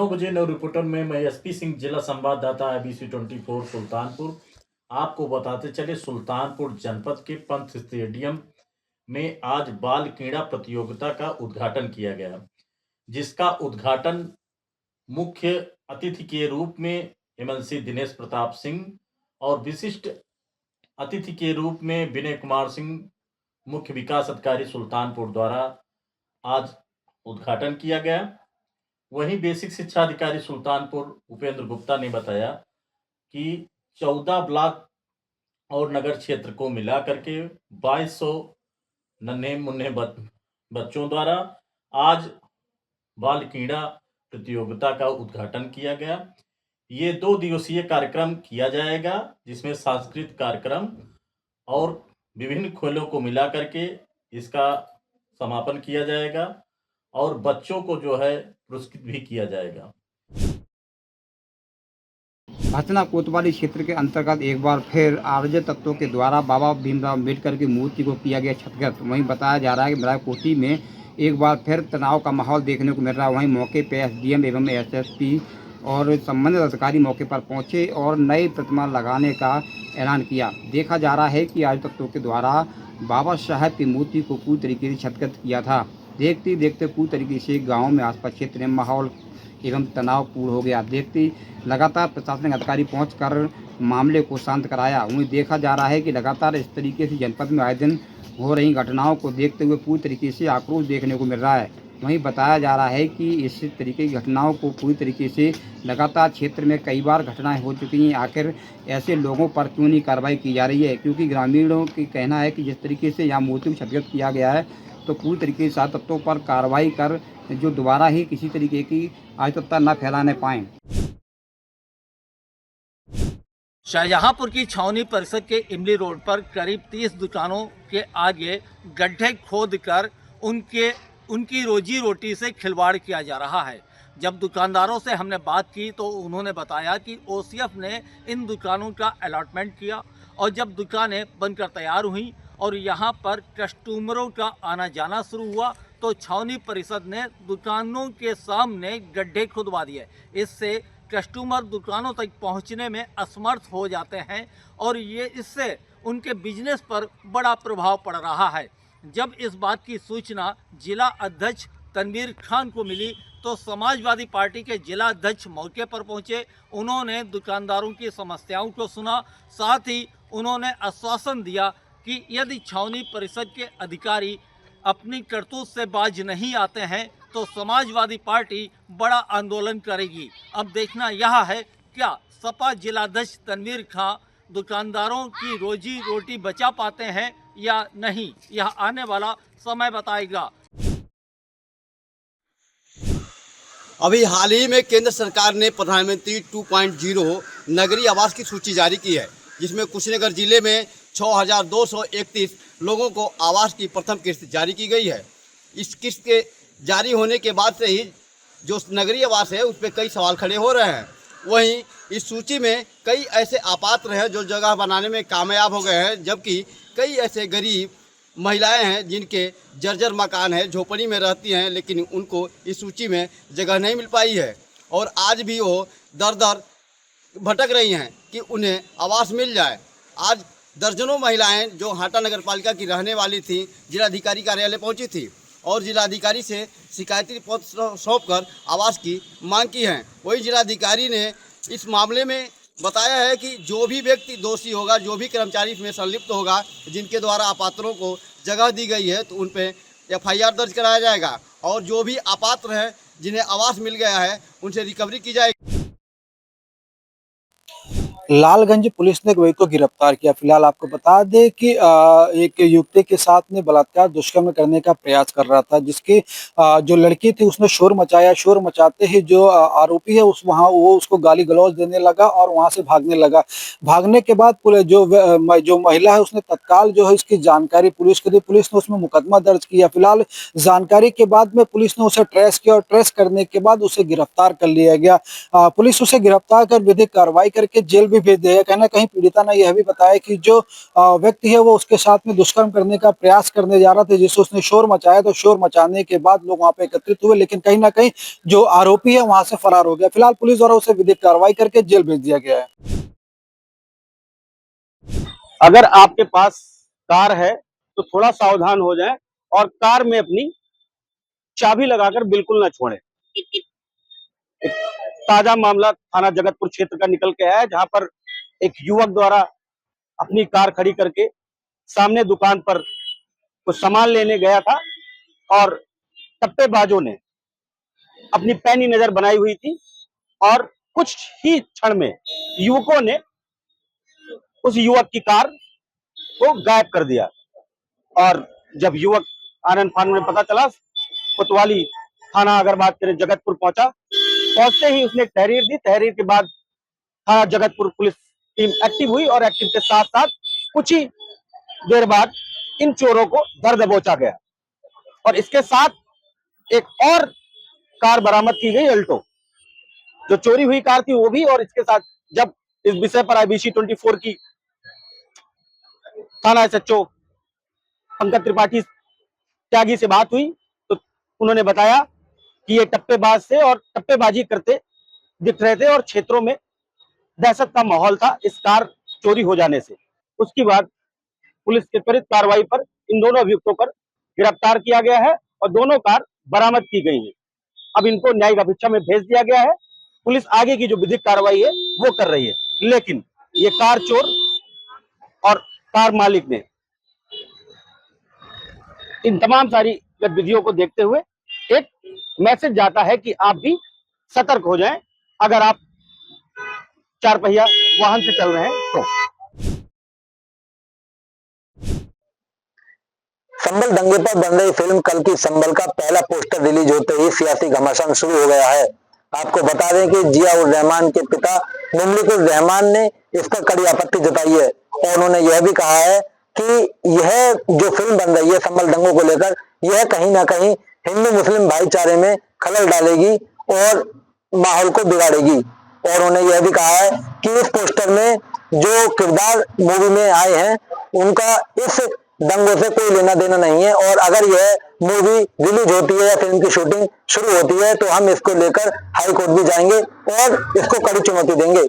9 बजे नव रिपोर्टर में मैं एसपी सिंह, जिला संवाददाता IBC 24 सुल्तानपुर। आपको बताते चले, सुल्तानपुर जनपद के पंत स्टेडियम में आज बाल क्रीड़ा प्रतियोगिता का उद्घाटन किया गया, जिसका उद्घाटन मुख्य अतिथि के रूप में MLC दिनेश प्रताप सिंह और विशिष्ट अतिथि के रूप में विनय कुमार सिंह, मुख्य विकास अधिकारी सुल्तानपुर द्वारा आज उद्घाटन किया गया। वहीं बेसिक शिक्षा अधिकारी सुल्तानपुर उपेंद्र गुप्ता ने बताया कि 14 ब्लॉक और नगर क्षेत्र को मिला करके 2200 नन्हे मुन्ने बच्चों द्वारा आज बाल क्रीड़ा प्रतियोगिता का उद्घाटन किया गया। ये 2 दिवसीय कार्यक्रम किया जाएगा, जिसमें सांस्कृतिक कार्यक्रम और विभिन्न खेलों को मिला करके इसका समापन किया जाएगा और बच्चों को जो है पुरस्कृत भी किया जाएगा। भचना कोतवाली क्षेत्र के अंतर्गत एक बार फिर आरजे तत्वों के द्वारा बाबा भीमराव अम्बेडकर की मूर्ति को किया गया क्षतग्रस्त। वहीं बताया जा रहा है कि मराकोटी में एक बार फिर तनाव का माहौल देखने को मिल रहा है। वहीं मौके पर SDM एवं SSP और संबंधित अधिकारी मौके पर पहुंचे और नई प्रतिमा लगाने का ऐलान किया। देखा जा रहा है कि आरजे तत्वों के द्वारा बाबा साहब की मूर्ति को पूरी तरीके से क्षतग्रस्त किया था। देखते ही देखते पूरी तरीके से गाँव में आसपास क्षेत्र में माहौल एवं तनावपूर्ण हो गया। देखते लगातार प्रशासनिक अधिकारी पहुंचकर मामले को शांत कराया। वहीं देखा जा रहा है कि लगातार इस तरीके से जनपद में आए दिन हो रही घटनाओं को देखते हुए पूरी तरीके से आक्रोश देखने को मिल रहा है। वहीं बताया जा रहा है कि इस तरीके की घटनाओं को पूरी तरीके से लगातार क्षेत्र में कई बार घटनाएं हो चुकी हैं। आखिर ऐसे लोगों पर क्यों नहीं कार्रवाई की जा रही है, क्योंकि ग्रामीणों की कहना है कि जिस तरीके से यहाँ मूर्ति को क्षतग्रस्त किया गया है तो पूरी तरीके से तत्वों पर कार्रवाई कर जो दोबारा ही किसी तरीके की अराजकता न फैलाने पाएं। शाहजहांपुर की छावनी परिसर के इमली रोड पर करीब 30 दुकानों के आगे गड्ढे खोदकर उनकी रोजी रोटी से खिलवाड़ किया जा रहा है। जब दुकानदारों से हमने बात की तो उन्होंने बताया कि OCF ने इन दुकानों का अलॉटमेंट किया और जब दुकानें बनकर तैयार हुई और यहाँ पर कस्टमरों का आना जाना शुरू हुआ तो छावनी परिषद ने दुकानों के सामने गड्ढे खुदवा दिए। इससे कस्टमर दुकानों तक पहुंचने में असमर्थ हो जाते हैं और इससे उनके बिजनेस पर बड़ा प्रभाव पड़ रहा है। जब इस बात की सूचना जिला अध्यक्ष तनवीर खान को मिली तो समाजवादी पार्टी के जिला अध्यक्ष मौके पर पहुंचे। उन्होंने दुकानदारों की समस्याओं को सुना, साथ ही उन्होंने आश्वासन दिया कि यदि छावनी परिषद के अधिकारी अपनी करतूत से बाज नहीं आते हैं तो समाजवादी पार्टी बड़ा आंदोलन करेगी। अब देखना यह है क्या सपा जिलाध्यक्ष तनवीर खां दुकानदारों की रोजी रोटी बचा पाते हैं या नहीं, यह आने वाला समय बताएगा। अभी हाल ही में केंद्र सरकार ने प्रधानमंत्री 2.0 नगरीय आवास की सूची जारी की है, जिसमें कुशीनगर जिले में 6231 लोगों को आवास की प्रथम किस्त जारी की गई है। इस किस्त के जारी होने के बाद से ही जो नगरीय आवास है उस पर कई सवाल खड़े हो रहे हैं। वहीं इस सूची में कई ऐसे अपात्र हैं जो जगह बनाने में कामयाब हो गए हैं, जबकि कई ऐसे गरीब महिलाएं हैं जिनके जर्जर मकान है, झोपड़ी में रहती हैं, लेकिन उनको इस सूची में जगह नहीं मिल पाई है और आज भी वो दर दर भटक रही हैं कि उन्हें आवास मिल जाए। आज दर्जनों महिलाएं जो हाटा नगर पालिका की रहने वाली थीं जिलाधिकारी कार्यालय पहुंची थी और जिलाधिकारी से शिकायती पत्र सौंपकर आवास की मांग की है। वही जिलाधिकारी ने इस मामले में बताया है कि जो भी व्यक्ति दोषी होगा, जो भी कर्मचारी इसमें संलिप्त होगा, जिनके द्वारा अपात्रों को जगह दी गई है तो उन पे FIR दर्ज कराया जाएगा और जो भी अपात्र हैं जिन्हें आवास मिल गया है उनसे रिकवरी की जाएगी। लालगंज पुलिस ने एक व्यक्ति को गिरफ्तार किया। फिलहाल आपको बता दें कि एक युवती के साथ में बलात्कार दुष्कर्म करने का प्रयास कर रहा था, जिसकी जो लड़की थी उसने शोर मचाया। शोर मचाते ही जो आरोपी है वो उसको गाली गलौज देने लगा और वहां से भागने लगा। भागने के बाद जो महिला है उसने तत्काल जो है इसकी जानकारी पुलिस को दी। पुलिस ने उसमें मुकदमा दर्ज किया। फिलहाल जानकारी के बाद में पुलिस ने उसे ट्रेस किया और ट्रेस करने के बाद उसे गिरफ्तार कर लिया गया। पुलिस उसे गिरफ्तार कर विधिक कार्रवाई करके जेल भी भेज दिया गया। कहीं ना कहीं पीड़िता ने यह भी बताया कि जो व्यक्ति है वो उसके साथ में दुष्कर्म करने का प्रयास करने जा रहा था, जिससे उसने शोर मचाया। तो शोर मचाने के बाद लोग वहां पे एकत्रित हुए, लेकिन कहीं ना कहीं जो आरोपी है वहां से फरार हो गया। फिलहाल पुलिस द्वारा उसे विधिक कार्रवाई करके जेल भेज दिया गया है। अगर आपके पास कार है तो थोड़ा सावधान हो जाएं और कार में अपनी चाबी लगाकर बिल्कुल ना छोड़ें। एक ताजा मामला थाना जगतपुर क्षेत्र का निकल के आया है, जहां पर एक युवक द्वारा अपनी कार खड़ी करके सामने दुकान पर कुछ सामान लेने गया था और टप्पेबाजों ने अपनी पैनी नजर बनाई हुई थी और कुछ ही क्षण में युवकों ने उस युवक की कार को गायब कर दिया। और जब युवक आनन फानन में पता चला, कोतवाली थाना अगर बात करें जगतपुर पहुंचते ही उसने तहरीर दी। तहरीर के बाद थाना जगतपुर पुलिस टीम एक्टिव हुई और एक्टिव के साथ साथ कुछ ही देर बाद इन चोरों को धर दबोचा गया और इसके साथ एक और कार बरामद की गई, अल्टो। जो चोरी हुई कार थी वो भी, और इसके साथ जब इस विषय पर IBC 24 की थाना SHO पंकज त्रिपाठी त्यागी से बात हुई तो उन्होंने बताया कि ये टप्पेबाज से और टप्पेबाजी करते दिख रहे थे और क्षेत्रों में दहशत का माहौल था इस कार चोरी हो जाने से। उसके बाद पुलिस के त्वरित कार्रवाई पर इन दोनों अभियुक्तों पर गिरफ्तार किया गया है और दोनों कार बरामद की गई है। अब इनको न्यायिक अभिक्षा में भेज दिया गया है। पुलिस आगे की जो विधिक कार्रवाई है वो कर रही है, लेकिन ये कार चोर और कार मालिक ने इन तमाम सारी गतिविधियों को देखते हुए एक मैसेज जाता है कि आप भी सतर्क हो जाएं अगर आप चार पहिया वाहन से चल रहे हैं तो। संभल दंगे पर बन रही फिल्म कल की संभल का पहला पोस्टर रिलीज होते ही सियासी घमासान शुरू हो गया है। आपको बता दें कि जिया उर रहमान के पिता मुमलिक उर रहमान ने इस पर कड़ी आपत्ति जताई है और उन्होंने यह भी कहा है कि यह जो फिल्म बन रही है संभल दंगों को लेकर, यह कहीं ना कहीं हिंदू मुस्लिम भाईचारे में खलल डालेगी और माहौल को बिगाड़ेगी। और उन्होंने यह भी कहा है कि इस पोस्टर में जो किरदार मूवी में आए हैं उनका इस दंगों से कोई लेना देना नहीं है और अगर यह मूवी रिलीज होती है या फिल्म की शूटिंग शुरू होती है तो हम इसको लेकर हाई कोर्ट भी जाएंगे और इसको कड़ी चुनौती देंगे।